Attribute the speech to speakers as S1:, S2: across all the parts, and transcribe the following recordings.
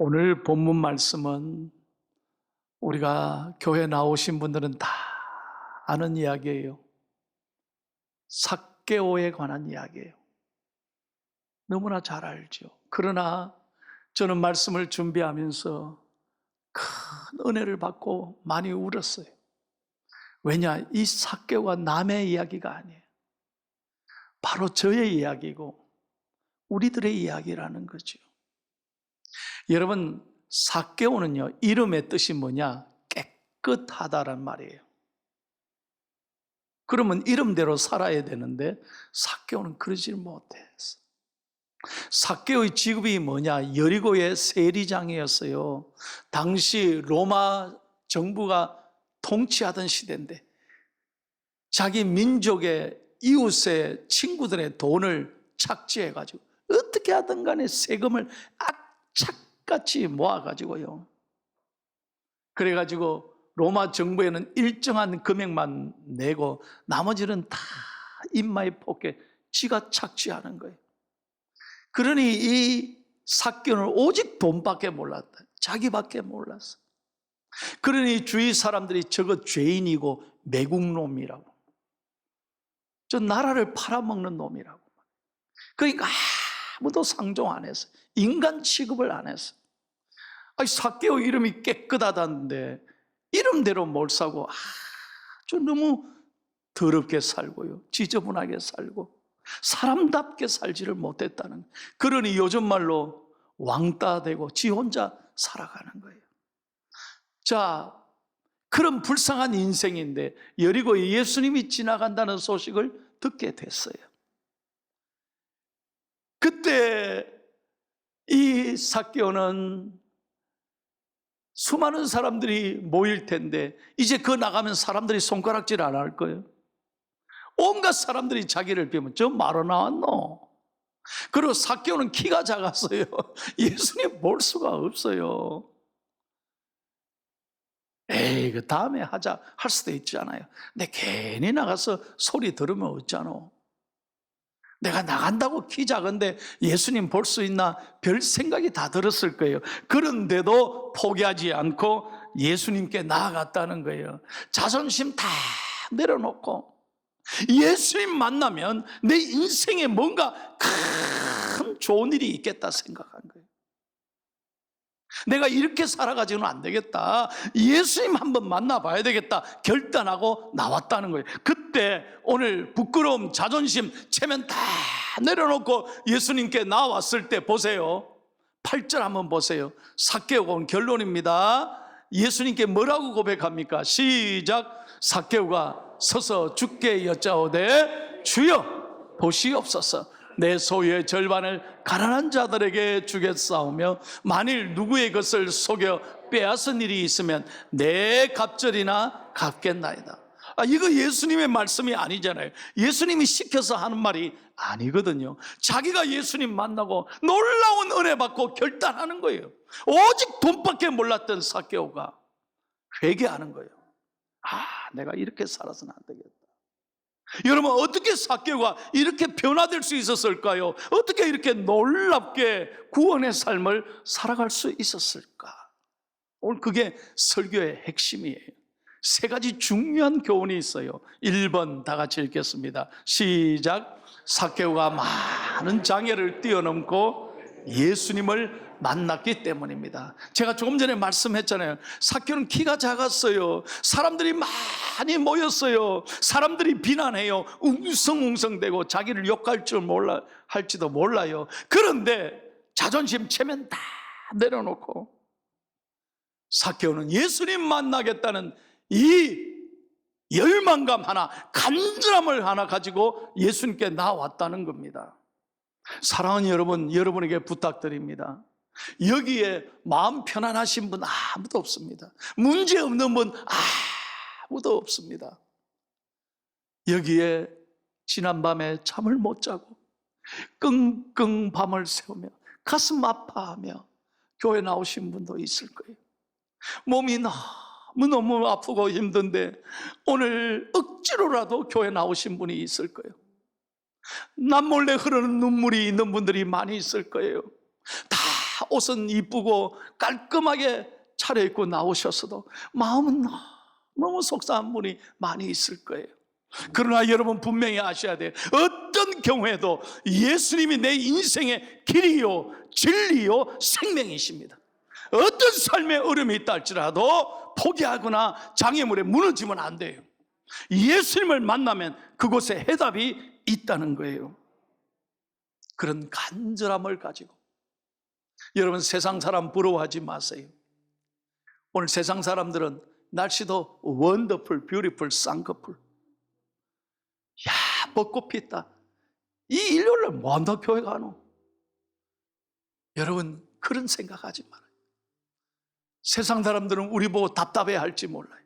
S1: 오늘 본문 말씀은 우리가 교회 나오신 분들은 다 아는 이야기예요. 삭개오에 관한 이야기예요. 너무나 잘 알죠. 그러나 저는 말씀을 준비하면서 큰 은혜를 받고 많이 울었어요. 왜냐? 이 삭개오가 남의 이야기가 아니에요. 바로 저의 이야기고 우리들의 이야기라는 거죠. 여러분, 삭개오는요, 이름의 뜻이 뭐냐? 깨끗하다란 말이에요. 그러면 이름대로 살아야 되는데 삭개오는 그러질 못했어. 삭개오의 직업이 뭐냐? 여리고의 세리장이었어요. 당시 로마 정부가 통치하던 시대인데 자기 민족의 이웃의 친구들의 돈을 착취해가지고 어떻게 하든 간에 세금을 악착같이 모아가지고요, 그래가지고 로마 정부에는 일정한 금액만 내고 나머지는 다 인마에 포개 지가 착취하는 거예요. 그러니 이 삭개오는 오직 돈밖에 몰랐다. 자기밖에 몰랐어. 그러니 주위 사람들이 저거 죄인이고 매국놈이라고, 저 나라를 팔아먹는 놈이라고. 그러니까 아무도 상종 안 했어. 인간 취급을 안 했어. 아니, 삭개오 이름이 깨끗하다는데 이름대로 몰사고 아주 너무 더럽게 살고요, 지저분하게 살고 사람답게 살지를 못했다는, 그러니 요즘 말로 왕따 되고 지 혼자 살아가는 거예요. 자, 그런 불쌍한 인생인데 여리고에 예수님이 지나간다는 소식을 듣게 됐어요. 그때 이 삭개오는 수많은 사람들이 모일 텐데 이제 그 나가면 사람들이 손가락질 안 할 거예요. 온갖 사람들이 자기를 비우면 저 마로 나왔노? 그리고 삭개오는 키가 작았어요. 예수님 볼 수가 없어요. 에이, 그 다음에 하자 할 수도 있잖아요. 근데 괜히 나가서 소리 들으면 어쩌노? 내가 나간다고 키 작은데 예수님 볼 수 있나? 별 생각이 다 들었을 거예요. 그런데도 포기하지 않고 예수님께 나아갔다는 거예요. 자존심 다 내려놓고 예수님 만나면 내 인생에 뭔가 큰 좋은 일이 있겠다 생각한 거예요. 내가 이렇게 살아가지고는 안 되겠다, 예수님 한번 만나봐야 되겠다 결단하고 나왔다는 거예요. 그때 오늘 부끄러움, 자존심, 체면 다 내려놓고 예수님께 나왔을 때 보세요. 8절 한번 보세요. 삭개오가 온 결론입니다. 예수님께 뭐라고 고백합니까? 시작. 삭개오가 서서 주께 여짜오되 주여 보시옵소서, 내 소유의 절반을 가난한 자들에게 주겠사오며 만일 누구의 것을 속여 빼앗은 일이 있으면 내 갑절이나 갚겠나이다. 이거 예수님의 말씀이 아니잖아요. 예수님이 시켜서 하는 말이 아니거든요. 자기가 예수님 만나고 놀라운 은혜 받고 결단하는 거예요. 오직 돈밖에 몰랐던 삭개오가 회개하는 거예요. 내가 이렇게 살아서는 안 되겠다. 여러분, 어떻게 삭개오가 이렇게 변화될 수 있었을까요? 어떻게 이렇게 놀랍게 구원의 삶을 살아갈 수 있었을까? 오늘 그게 설교의 핵심이에요. 세 가지 중요한 교훈이 있어요. 1번 다 같이 읽겠습니다. 시작. 삭개오가 많은 장애를 뛰어넘고 예수님을 만났기 때문입니다. 제가 조금 전에 말씀했잖아요. 삭개오는 키가 작았어요. 사람들이 많이 모였어요. 사람들이 비난해요. 웅성웅성대고 자기를 욕할 줄 할지도 몰라요. 그런데 자존심, 체면 다 내려놓고 삭개오는 예수님 만나겠다는 이 열망감 하나, 간절함을 하나 가지고 예수님께 나왔다는 겁니다. 사랑하는 여러분, 여러분에게 부탁드립니다. 여기에 마음 편안하신 분 아무도 없습니다. 문제 없는 분 아무도 없습니다. 여기에 지난밤에 잠을 못 자고 끙끙 밤을 새우며 가슴 아파하며 교회 나오신 분도 있을 거예요. 몸이 너무 아프고 힘든데 오늘 억지로라도 교회 나오신 분이 있을 거예요. 남몰래 흐르는 눈물이 있는 분들이 많이 있을 거예요. 다 옷은 이쁘고 깔끔하게 차려입고 나오셨어도 마음은 너무 속상한 분이 많이 있을 거예요. 그러나 여러분 분명히 아셔야 돼요. 어떤 경우에도 예수님이 내 인생의 길이요 진리요 생명이십니다. 어떤 삶의 어려움이 있다 할지라도 포기하거나 장애물에 무너지면 안 돼요. 예수님을 만나면 그곳에 해답이 있다는 거예요. 그런 간절함을 가지고 여러분, 세상 사람 부러워하지 마세요. 오늘 세상 사람들은 날씨도 원더풀, 뷰티풀, 쌍꺼풀, 야, 벚꽃 피었다. 이 일요일날 뭐한다 교회 가노? 여러분, 그런 생각하지 말아요. 세상 사람들은 우리 보고 답답해 할지 몰라요.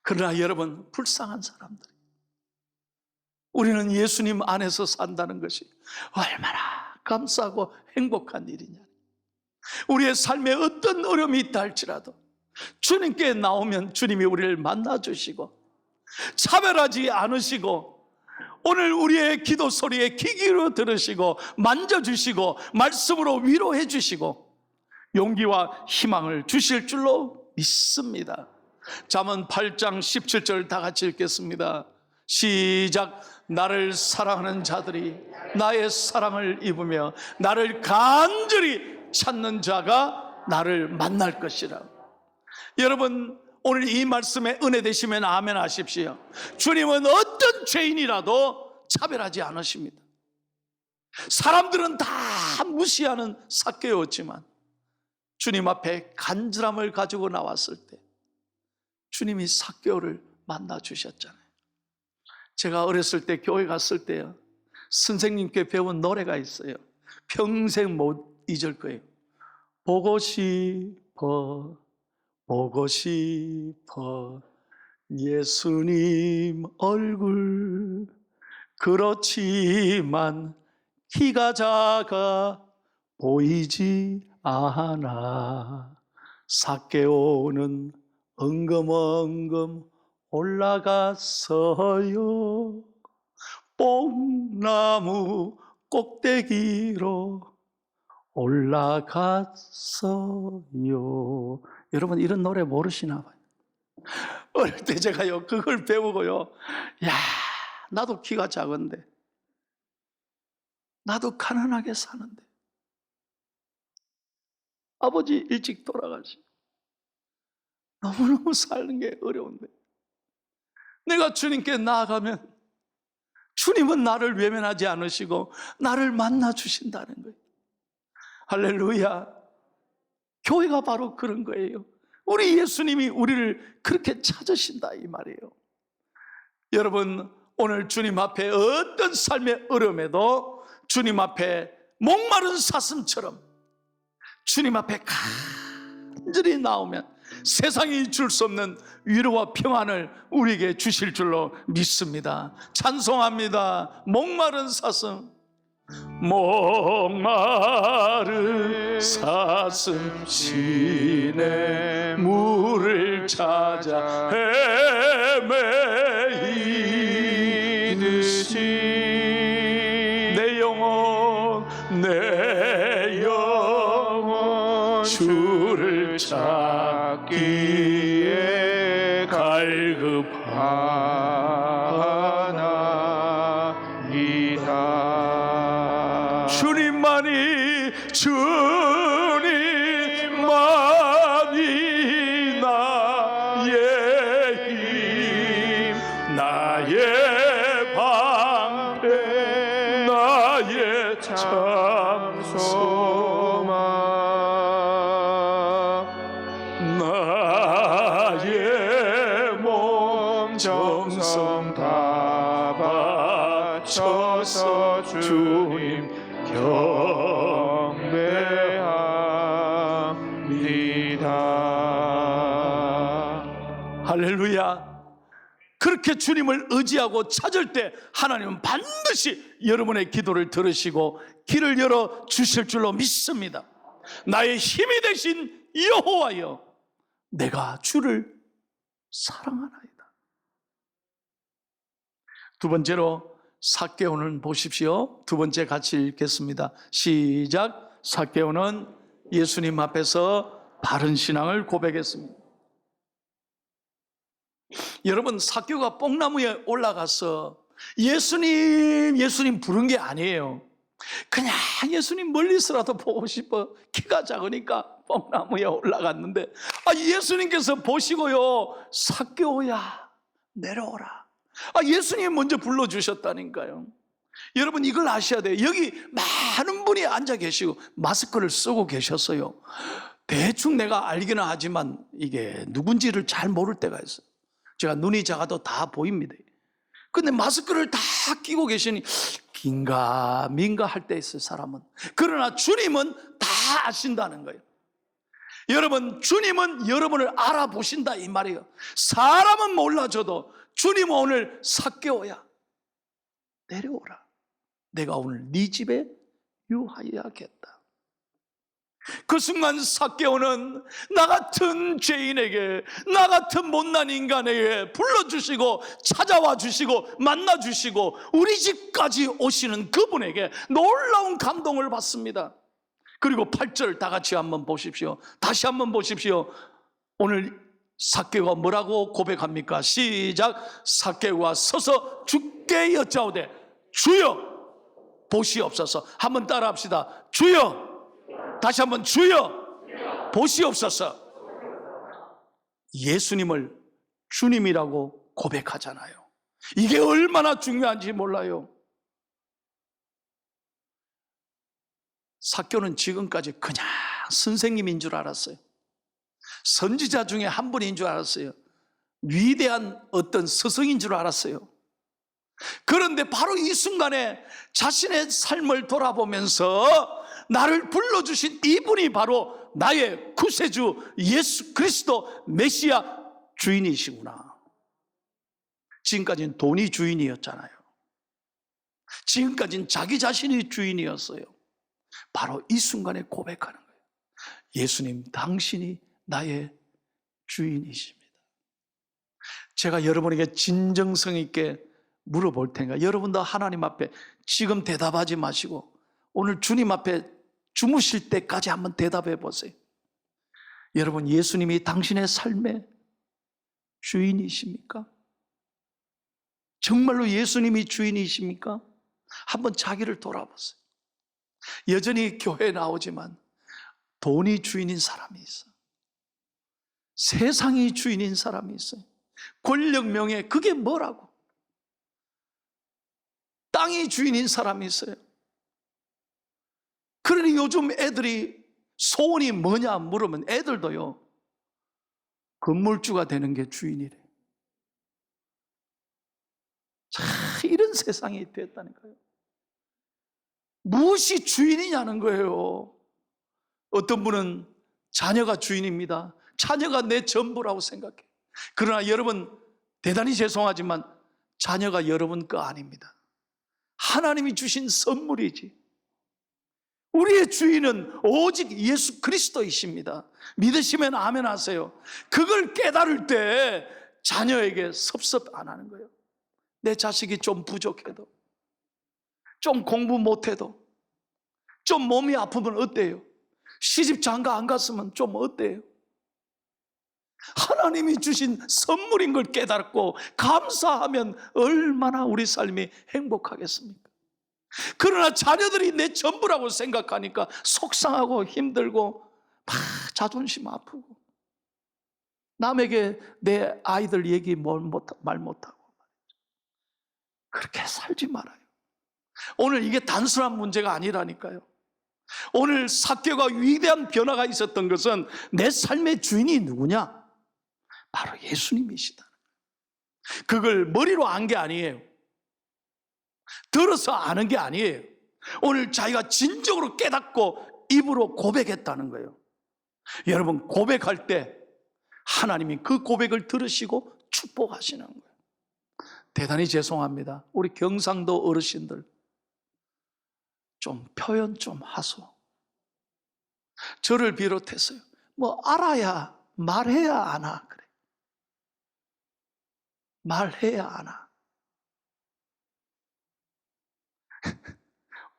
S1: 그러나 여러분, 불쌍한 사람들, 우리는 예수님 안에서 산다는 것이 얼마나 감사하고 행복한 일이냐. 우리의 삶에 어떤 어려움이 있다 할지라도 주님께 나오면 주님이 우리를 만나주시고 차별하지 않으시고 오늘 우리의 기도 소리에 귀 기울여 들으시고 만져주시고 말씀으로 위로해 주시고 용기와 희망을 주실 줄로 믿습니다. 잠언 8장 17절 다 같이 읽겠습니다. 시작. 나를 사랑하는 자들이 나의 사랑을 입으며 나를 간절히 찾는 자가 나를 만날 것이라. 여러분, 오늘 이 말씀에 은혜 되시면 아멘 하십시오. 주님은 어떤 죄인이라도 차별하지 않으십니다. 사람들은 다 무시하는 삭개오였지만 주님 앞에 간절함을 가지고 나왔을 때 주님이 삭개오를 만나 주셨잖아요. 제가 어렸을 때 교회 갔을 때요, 선생님께 배운 노래가 있어요. 평생 못 잊을 거예요. 보고 싶어, 보고 싶어 예수님 얼굴. 그렇지만 키가 작아 보이지 않아. 삭개오는 엉금엉금 올라갔어요. 뽕나무 꼭대기로 올라갔어요. 여러분, 이런 노래 모르시나 봐요. 어릴 때 제가요 그걸 배우고요, 야, 나도 키가 작은데, 나도 가난하게 사는데, 아버지 일찍 돌아가시고 너무너무 사는 게 어려운데 내가 주님께 나아가면 주님은 나를 외면하지 않으시고 나를 만나 주신다는 거예요. 할렐루야. 교회가 바로 그런 거예요. 우리 예수님이 우리를 그렇게 찾으신다 이 말이에요. 여러분, 오늘 주님 앞에 어떤 삶의 어려움에도 주님 앞에 목마른 사슴처럼 주님 앞에 간절히 나오면 세상이 줄 수 없는 위로와 평안을 우리에게 주실 줄로 믿습니다. 찬송합니다. 목마른 사슴, 목마른 사슴 시내 물을 찾아 헤매이듯이 내 영혼 주를 찾기에 갈급하나이다. 주님만이 나의 힘, 나의 방패, 나의 참 소망, 나의 몸 정성 다 바쳐서 주님 경배합니다. 할렐루야. 그렇게 주님을 의지하고 찾을 때 하나님은 반드시 여러분의 기도를 들으시고 길을 열어 주실 줄로 믿습니다. 나의 힘이 되신 여호와여, 내가 주를 사랑하나이다. 두 번째로 삭개오는 보십시오. 두 번째 같이 읽겠습니다. 시작. 삭개오는 예수님 앞에서 바른 신앙을 고백했습니다. 여러분, 삭개오가 뽕나무에 올라가서 예수님 부른 게 아니에요. 그냥 예수님 멀리서라도 보고 싶어. 키가 작으니까 뽕나무에 올라갔는데 예수님께서 보시고요, 삭개오야 내려오라. 예수님 먼저 불러주셨다니까요. 여러분, 이걸 아셔야 돼요. 여기 많은 분이 앉아 계시고 마스크를 쓰고 계셨어요. 대충 내가 알기는 하지만 이게 누군지를 잘 모를 때가 있어요. 제가 눈이 작아도 다 보입니다. 근데 마스크를 다 끼고 계시니 긴가 민가 할 때 있어요, 사람은. 그러나 주님은 다 아신다는 거예요. 여러분, 주님은 여러분을 알아보신다 이 말이에요. 사람은 몰라줘도 주님은 오늘 삭개오야 내려오라. 내가 오늘 네 집에 유하여야겠다. 그 순간 삭개오는 나 같은 죄인에게, 나 같은 못난 인간에게 불러주시고 찾아와 주시고 만나 주시고 우리 집까지 오시는 그분에게 놀라운 감동을 받습니다. 그리고 8절 다 같이 한번 보십시오. 다시 한번 보십시오. 오늘 삭개오가 뭐라고 고백합니까? 시작. 삭개오가 서서 주께 여짜오되 주여 보시옵소서. 한번 따라합시다. 주여. 다시 한번 주여 보시옵소서. 예수님을 주님이라고 고백하잖아요. 이게 얼마나 중요한지 몰라요. 삭개오는 지금까지 그냥 선생님인 줄 알았어요. 선지자 중에 한 분인 줄 알았어요. 위대한 어떤 스승인 줄 알았어요. 그런데 바로 이 순간에 자신의 삶을 돌아보면서 나를 불러주신 이분이 바로 나의 구세주 예수 그리스도 메시아 주인이시구나. 지금까지는 돈이 주인이었잖아요. 지금까지는 자기 자신이 주인이었어요. 바로 이 순간에 고백하는 거예요. 예수님, 당신이 나의 주인이십니다. 제가 여러분에게 진정성 있게 물어볼 테니까 여러분도 하나님 앞에 지금 대답하지 마시고 오늘 주님 앞에 주무실 때까지 한번 대답해 보세요. 여러분, 예수님이 당신의 삶의 주인이십니까? 정말로 예수님이 주인이십니까? 한번 자기를 돌아보세요. 여전히 교회에 나오지만 돈이 주인인 사람이 있어요. 세상이 주인인 사람이 있어요. 권력, 명예, 그게 뭐라고? 땅이 주인인 사람이 있어요. 그러니 요즘 애들이 소원이 뭐냐 물으면 애들도요, 건물주가 되는 게 주인이래. 자, 이런 세상이 됐다니까요. 무엇이 주인이냐는 거예요. 어떤 분은 자녀가 주인입니다. 자녀가 내 전부라고 생각해. 그러나 여러분, 대단히 죄송하지만 자녀가 여러분 거 아닙니다. 하나님이 주신 선물이지. 우리의 주인은 오직 예수 그리스도이십니다. 믿으시면 아멘 하세요. 그걸 깨달을 때 자녀에게 섭섭 안 하는 거예요. 내 자식이 좀 부족해도, 좀 공부 못해도, 좀 몸이 아프면 어때요? 시집 장가 안 갔으면 좀 어때요? 하나님이 주신 선물인 걸 깨닫고 감사하면 얼마나 우리 삶이 행복하겠습니까? 그러나 자녀들이 내 전부라고 생각하니까 속상하고 힘들고 막 자존심 아프고 남에게 내 아이들 얘기 말 못하고 그렇게 살지 말아요. 오늘 이게 단순한 문제가 아니라니까요. 오늘 삭개오가 위대한 변화가 있었던 것은 내 삶의 주인이 누구냐? 바로 예수님이시다. 그걸 머리로 안 게 아니에요. 들어서 아는 게 아니에요. 오늘 자기가 진정으로 깨닫고 입으로 고백했다는 거예요. 여러분, 고백할 때 하나님이 그 고백을 들으시고 축복하시는 거예요. 대단히 죄송합니다. 우리 경상도 어르신들 좀 표현 좀 하소. 저를 비롯해서요. 뭐 알아야 말해야 아나 그래. 말해야 아나.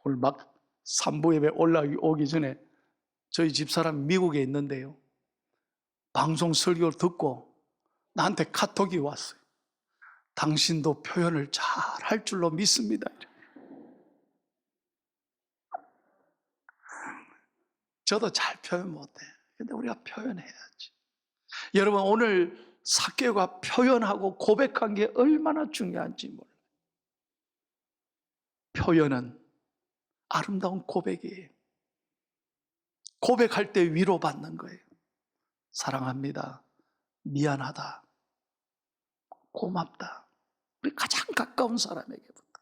S1: 오늘 막 3부 예배 올라오기 전에 저희 집사람 미국에 있는데요, 방송 설교를 듣고 나한테 카톡이 왔어요. 당신도 표현을 잘 할 줄로 믿습니다. 저도 잘 표현 못해. 근데 우리가 표현해야지. 여러분, 오늘 삭개오가 표현하고 고백한 게 얼마나 중요한지 몰라요. 표현은 아름다운 고백이에요. 고백할 때 위로받는 거예요. 사랑합니다, 미안하다, 고맙다. 우리 가장 가까운 사람에게부터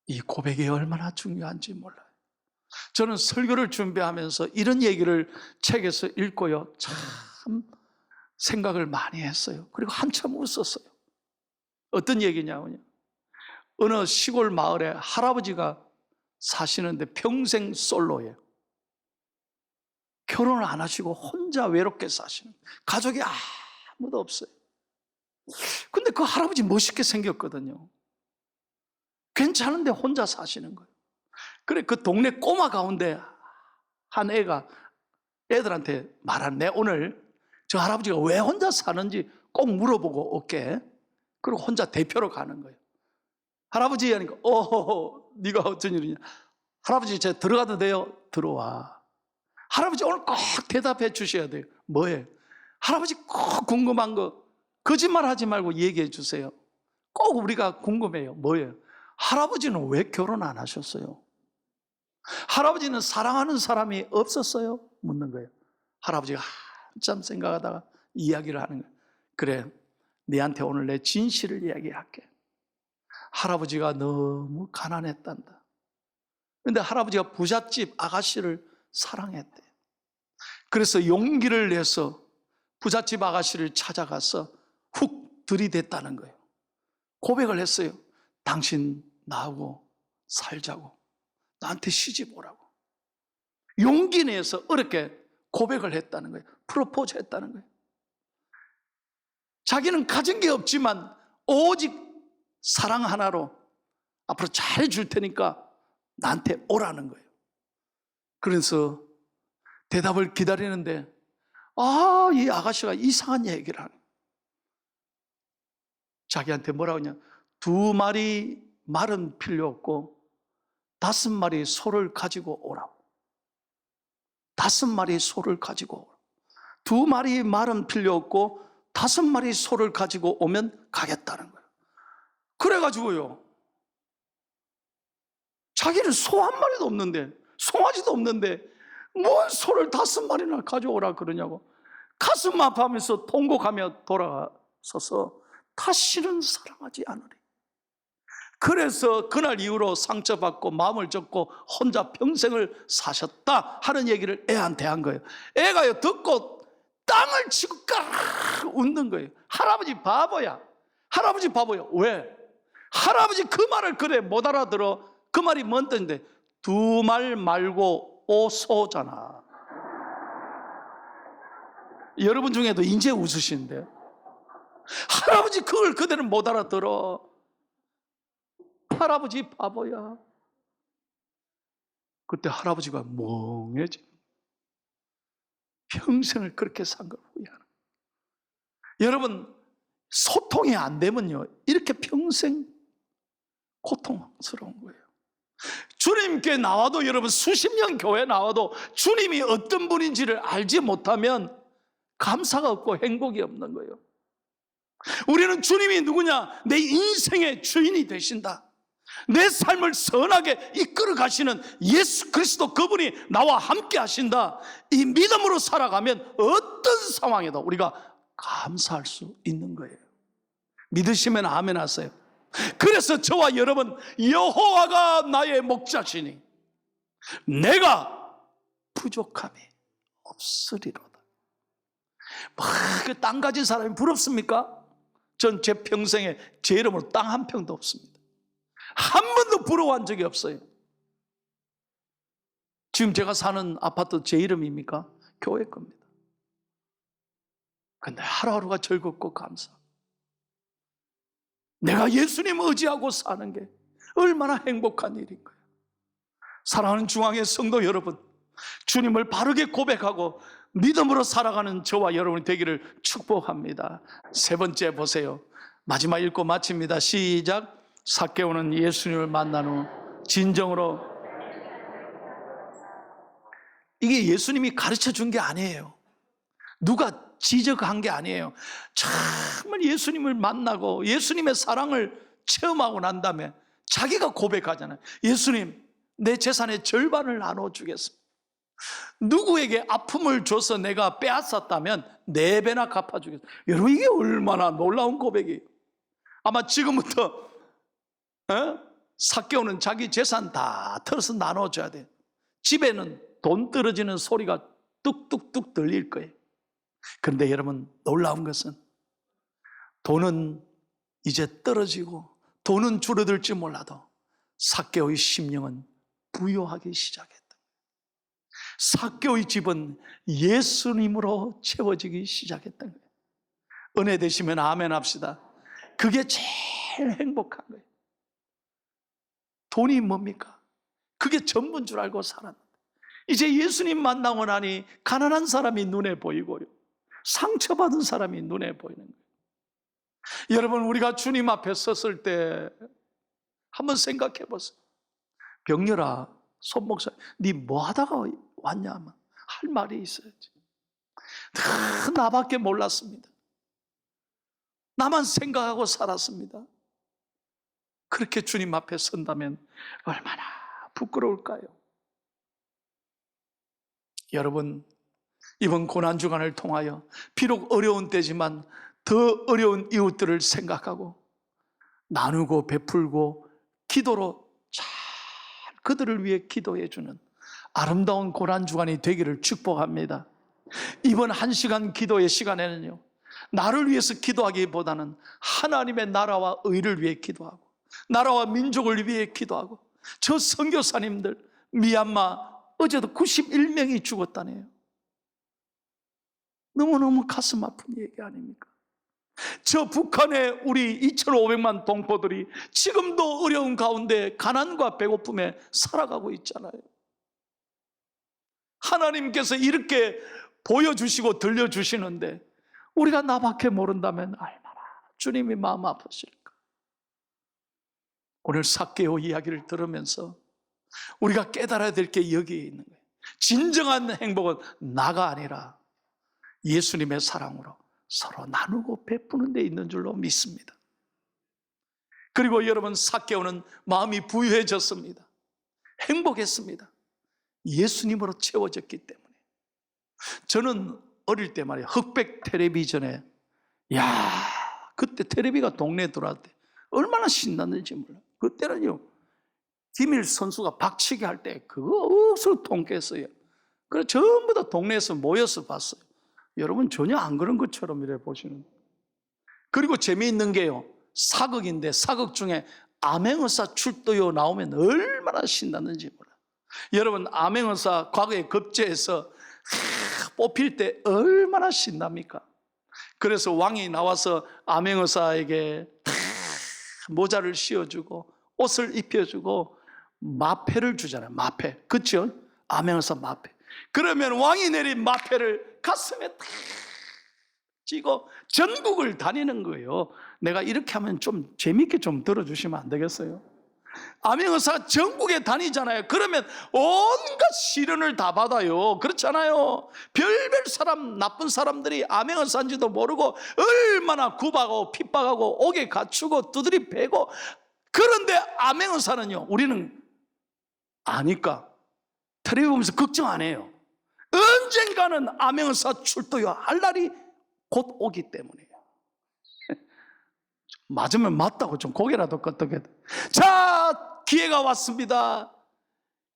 S1: 이 고백이 얼마나 중요한지 몰라요. 저는 설교를 준비하면서 이런 얘기를 책에서 읽고요, 참 생각을 많이 했어요. 그리고 한참 웃었어요. 어떤 얘기냐면요, 어느 시골 마을에 할아버지가 사시는데 평생 솔로예요. 결혼을 안 하시고 혼자 외롭게 사시는, 가족이 아무도 없어요. 근데 그 할아버지 멋있게 생겼거든요. 괜찮은데 혼자 사시는 거예요. 그래, 그 동네 꼬마 가운데 한 애가 애들한테 말하네, 오늘 저 할아버지가 왜 혼자 사는지 꼭 물어보고 올게. 그리고 혼자 대표로 가는 거예요. 할아버지 하니까, 네가 어쩐 일이냐. 할아버지, 제가 들어가도 돼요? 들어와. 할아버지 오늘 꼭 대답해 주셔야 돼요. 뭐예요? 할아버지 꼭 궁금한 거 거짓말 하지 말고 얘기해 주세요. 꼭 우리가 궁금해요. 뭐예요? 할아버지는 왜 결혼 안 하셨어요? 할아버지는 사랑하는 사람이 없었어요? 묻는 거예요. 할아버지가 한참 생각하다가 이야기를 하는 거예요. 그래, 네한테 오늘 내 진실을 이야기할게. 할아버지가 너무 가난했단다. 그런데 할아버지가 부잣집 아가씨를 사랑했대. 그래서 용기를 내서 부잣집 아가씨를 찾아가서 훅 들이댔다는 거예요. 고백을 했어요. 당신 나하고 살자고, 나한테 시집 오라고. 용기 내서 어렵게 고백을 했다는 거예요. 프로포즈 했다는 거예요. 자기는 가진 게 없지만 오직 사랑 하나로 앞으로 잘해줄 테니까 나한테 오라는 거예요. 그래서 대답을 기다리는데 이 아가씨가 이상한 얘기를 하는 거예요. 자기한테 뭐라고 하냐, 2마리 말은 필요 없고 5마리 소를 가지고 오라고. 5마리 소를 가지고 오라고. 2마리 말은 필요 없고 5마리 소를 가지고 오면 가겠다는 거예요. 그래가지고요, 자기는 소 한 마리도 없는데, 송아지도 없는데 뭘 소를 5마리나 가져오라 그러냐고. 가슴 아파하면서 통곡하며 돌아서서 다시는 사랑하지 않으리. 그래서 그날 이후로 상처받고 마음을 접고 혼자 평생을 사셨다 하는 얘기를 애한테 한 거예요. 애가요 듣고 땅을 치고 까르르 웃는 거예요. 할아버지 바보야. 할아버지 바보야. 왜? 할아버지 그 말을 그래 못 알아들어. 그 말이 뭔 뜻인데, 2말 말고 오소잖아. 여러분 중에도 이제 웃으시는데, 할아버지 그걸 그대로 못 알아들어. 할아버지 바보야. 그때 할아버지가 멍해져. 평생을 그렇게 산 걸 후회하는. 여러분, 소통이 안 되면요, 이렇게 평생 고통스러운 거예요. 주님께 나와도, 여러분 수십 년 교회 나와도 주님이 어떤 분인지를 알지 못하면 감사가 없고 행복이 없는 거예요. 우리는 주님이 누구냐? 내 인생의 주인이 되신다. 내 삶을 선하게 이끌어 가시는 예수 그리스도, 그분이 나와 함께 하신다. 이 믿음으로 살아가면 어떤 상황에도 우리가 감사할 수 있는 거예요. 믿으시면 아멘 하세요. 그래서 저와 여러분, 여호와가 나의 목자시니 내가 부족함이 없으리로다. 그 땅 가진 사람이 부럽습니까? 전 제 평생에 제 이름으로 땅 한 평도 없습니다. 한 번도 부러워한 적이 없어요. 지금 제가 사는 아파트 제 이름입니까? 교회 겁니다. 근데 하루하루가 즐겁고 감사. 내가 예수님 의지하고 사는 게 얼마나 행복한 일인 거예요. 사랑하는 중앙의 성도 여러분, 주님을 바르게 고백하고 믿음으로 살아가는 저와 여러분이 되기를 축복합니다. 세 번째 보세요. 마지막 읽고 마칩니다. 시작. 삭개오는 예수님을 만난 후 진정으로, 이게 예수님이 가르쳐 준 게 아니에요. 누가 지적한 게 아니에요. 정말 예수님을 만나고 예수님의 사랑을 체험하고 난 다음에 자기가 고백하잖아요. 예수님, 내 재산의 절반을 나눠주겠습니다. 누구에게 아픔을 줘서 내가 빼앗았다면 4배나 갚아주겠습니다. 여러분, 이게 얼마나 놀라운 고백이에요. 아마 지금부터 삭개오는 자기 재산 다 털어서 나눠줘야 돼요. 집에는 돈 떨어지는 소리가 뚝뚝뚝 들릴 거예요. 그런데 여러분, 놀라운 것은 돈은 이제 떨어지고 돈은 줄어들지 몰라도 삭개오의 심령은 부요하기 시작했다. 삭개오의 집은 예수님으로 채워지기 시작했던 거예요. 은혜 되시면 아멘 합시다. 그게 제일 행복한 거예요. 돈이 뭡니까? 그게 전부인 줄 알고 살았는데 이제 예수님 만나고 나니 가난한 사람이 눈에 보이고요, 상처받은 사람이 눈에 보이는 거예요. 여러분, 우리가 주님 앞에 섰을 때 한번 생각해 보세요. 병렬아, 손 목사, 네 뭐 하다가 왔냐 하면 할 말이 있어야지. 다 나밖에 몰랐습니다. 나만 생각하고 살았습니다. 그렇게 주님 앞에 선다면 얼마나 부끄러울까요? 여러분, 이번 고난주간을 통하여 비록 어려운 때지만 더 어려운 이웃들을 생각하고 나누고 베풀고 기도로 잘 그들을 위해 기도해 주는 아름다운 고난주간이 되기를 축복합니다. 이번 1시간 기도의 시간에는요, 나를 위해서 기도하기보다는 하나님의 나라와 의를 위해 기도하고 나라와 민족을 위해 기도하고, 저 선교사님들 미얀마 어제도 91명이 죽었다네요. 너무너무 가슴 아픈 얘기 아닙니까? 저 북한의 우리 2,500만 동포들이 지금도 어려운 가운데 가난과 배고픔에 살아가고 있잖아요. 하나님께서 이렇게 보여주시고 들려주시는데 우리가 나밖에 모른다면 얼마나 주님이 마음 아프실까? 오늘 삭개오 이야기를 들으면서 우리가 깨달아야 될 게 여기에 있는 거예요. 진정한 행복은 나가 아니라 예수님의 사랑으로 서로 나누고 베푸는 데 있는 줄로 믿습니다. 그리고 여러분, 삭개오는 마음이 부유해졌습니다. 행복했습니다. 예수님으로 채워졌기 때문에. 저는 어릴 때 말이에요, 흑백 텔레비전에, 그때 텔레비가 동네에 들어왔을 때 얼마나 신났는지 몰라요. 그때는요, 김일 선수가 박치기 할 때 그거 억수로 통쾌했어요. 그래서 전부 다 동네에서 모여서 봤어요. 여러분, 전혀 안 그런 것처럼 이래 보시는. 그리고 재미있는 게요, 사극인데 사극 중에 암행어사 출도요 나오면 얼마나 신났는지 몰라요. 여러분, 암행어사 과거에 급제해서 뽑힐 때 얼마나 신납니까? 그래서 왕이 나와서 암행어사에게 모자를 씌워주고 옷을 입혀주고 마패를 주잖아요. 마패, 그렇죠? 암행어사 마패. 그러면 왕이 내린 마패를 가슴에 탁 쥐고 전국을 다니는 거예요. 내가 이렇게 하면 좀 재밌게 좀 들어주시면 안 되겠어요? 암행어사가 전국에 다니잖아요. 그러면 온갖 시련을 다 받아요. 그렇잖아요. 별별 사람, 나쁜 사람들이 암행어사인지도 모르고 얼마나 구박하고 핍박하고 옥에 갇히고 두드리 패고. 그런데 암행어사는요, 우리는 아니까 텔레비 보면서 걱정 안 해요. 언젠가는 암행어사 출도요 할 날이 곧 오기 때문이에요. 맞으면 맞다고 좀 고개라도 끄덕여도. 자, 기회가 왔습니다.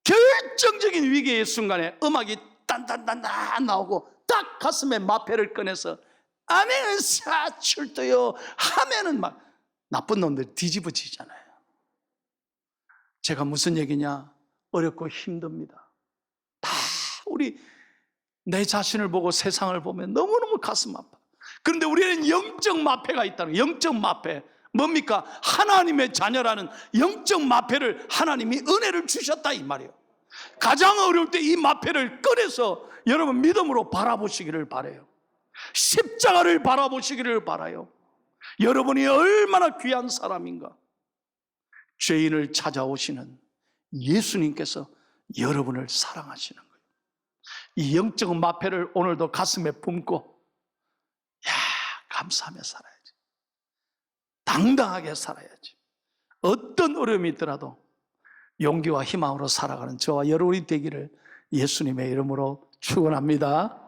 S1: 결정적인 위기의 순간에 음악이 딴딴딴딴 나오고 딱 가슴에 마패를 꺼내서 암행어사 출도요 하면은 막 나쁜 놈들 뒤집어지잖아요. 제가 무슨 얘기냐? 어렵고 힘듭니다. 다 우리 내 자신을 보고 세상을 보면 너무너무 가슴 아파. 그런데 우리는 영적 마패가 있다는 거예요. 영적 마패. 뭡니까? 하나님의 자녀라는 영적 마패를 하나님이 은혜를 주셨다 이 말이에요. 가장 어려울 때 이 마패를 꺼내서 여러분 믿음으로 바라보시기를 바라요. 십자가를 바라보시기를 바라요. 여러분이 얼마나 귀한 사람인가. 죄인을 찾아오시는 예수님께서 여러분을 사랑하시는 거예요. 이 영적 마패를 오늘도 가슴에 품고 감사하며 살아야지. 당당하게 살아야지. 어떤 어려움이 있더라도 용기와 희망으로 살아가는 저와 여러분이 되기를 예수님의 이름으로 축원합니다.